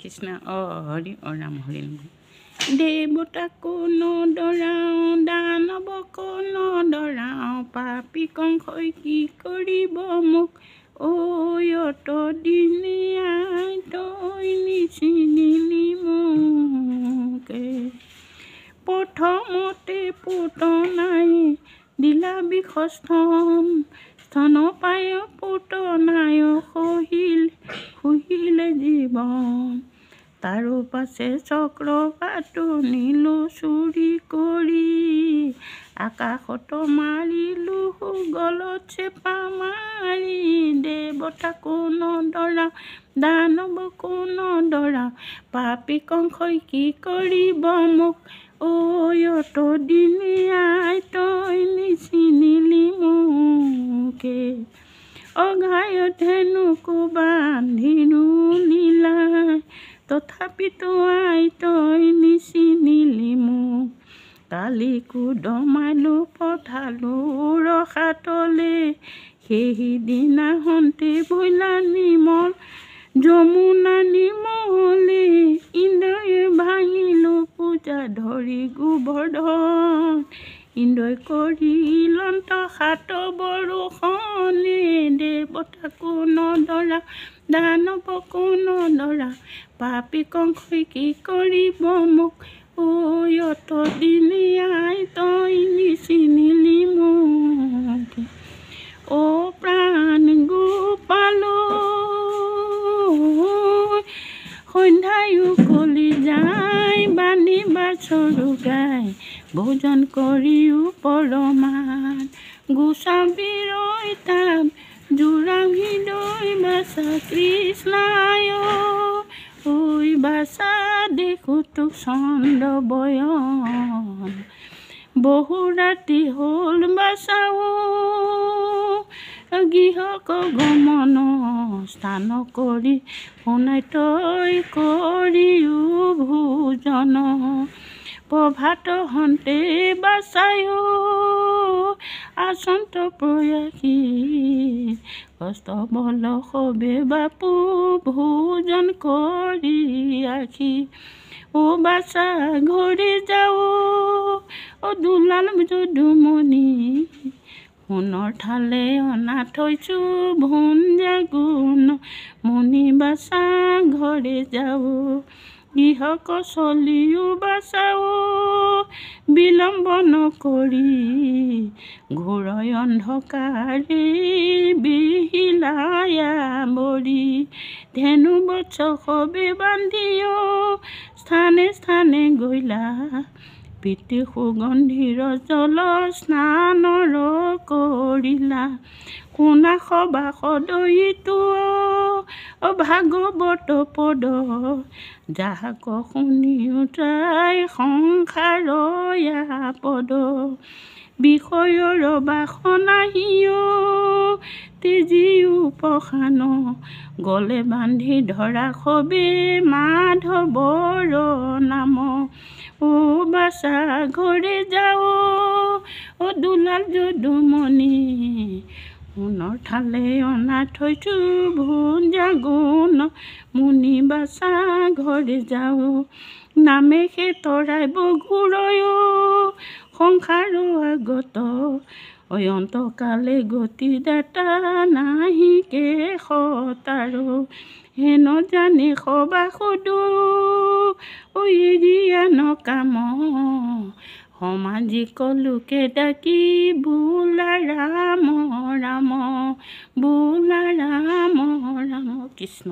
কৃষ্ণ হৰি ৰাম হৰি দেৱতাকো নডৰাওঁ দানৱকো নডৰাওঁ পাপী কংসই কি কৰিব মোক অত দিনে আই তই নিচিনিলি মোকে প্ৰথমতে পুতনাই দিলা বিষস্থন স্তন পায় পুতনাই শুহিলে জীৱন তাৰো পাছে চক্ৰপাতো নিলো চুৰি কৰি আকাশত মাৰিলো গলত চেপা মাৰি দেৱতাকো নডৰাওঁ দানৱকো নডৰাওঁ পাপী কংসই কি কৰিব মোক অত দিনে আই তই নিচিনিলি মোকে অঘায় ধেনুকো বান্ধিলো লীলাই তথাপিতো আই তই নিচিনিলি মোক কালিকো দমালো পঠালো ৰসাতলে সেইদিনাখনতে বইলা নিমল যমুনা নিমলে ইন্দ্ৰয়ে ভাঙিলো পূজা ধৰি গোবৰ্ধন ইন্দ্ৰই কৰিলন্ত সাত বৰষণে দেৱতাকো নডৰাওঁ দানৱকো নডৰাওঁ পাপী কংসই কি কৰিব মোক অত দিনে আই তই নিচিনিলি মোকে প্ৰাণ গোপালো সন্ধ্যায়ো কলি যায় বান্ধিবা চৰু গাই ভোজন কৰিও পৰমান গোচাবীৰৈ তাপ জোৰাং হৃদয় বাছা কৃষ্ণায় ঐ বাছা দেখো তোক চন্দ্ৰ বয়ন বহু ৰাতি হ'ল বাছাও গৃহক গমন স্থান কৰি শুনাই তই কৰিও ভোজন প্ৰভাত হন্তে বাছায়ো আচন্ত প্ৰয়াসী কষ্ট বল সবে বাপু ভোজন কৰি আখি বাছা ঘৰি যাও দুলাল যদুমণি সোণৰ থালে অনা থৈছো ভোন জাগুণ মুনি বাছা ঘৰে যাও গৃহক চলিও বাছাও বিলম্ব নকৰি ঘোৰ অন্ধকাৰে বিহিলায়া বৰি ধেনু বৎস সবে বান্ধিও স্থানে স্থানে গৈলা পিতৃ সুগন্ধিৰ জল স্নানৰ কৰিলা শুনা সবা সদয়িতো ভাগৱত পদ যাহাক শুনিও তাই সংসাৰয়া পদ বিষয়ৰ বাসনাহিও তেজিও পখান গলে বান্ধি ধৰা সবে মাধৱৰ নাম বাছা ঘৰে যাও দুলাল যদুমণি সোণৰ থালে অনা থৈছো ভোন জাগুণ মুনি বাছা ঘৰে যাও নামে সে তৰাইব ঘূৰয়ো সংসাৰ আগত অন্তকালে গতি দাতা নাহিকে সতাৰো হেন জানে সবা সুদো এৰিয়া নকাম সমাজিক লোকে ডাকি বোলা ৰাম ৰাম বোলা ৰাম ৰাম কৃষ্ণ।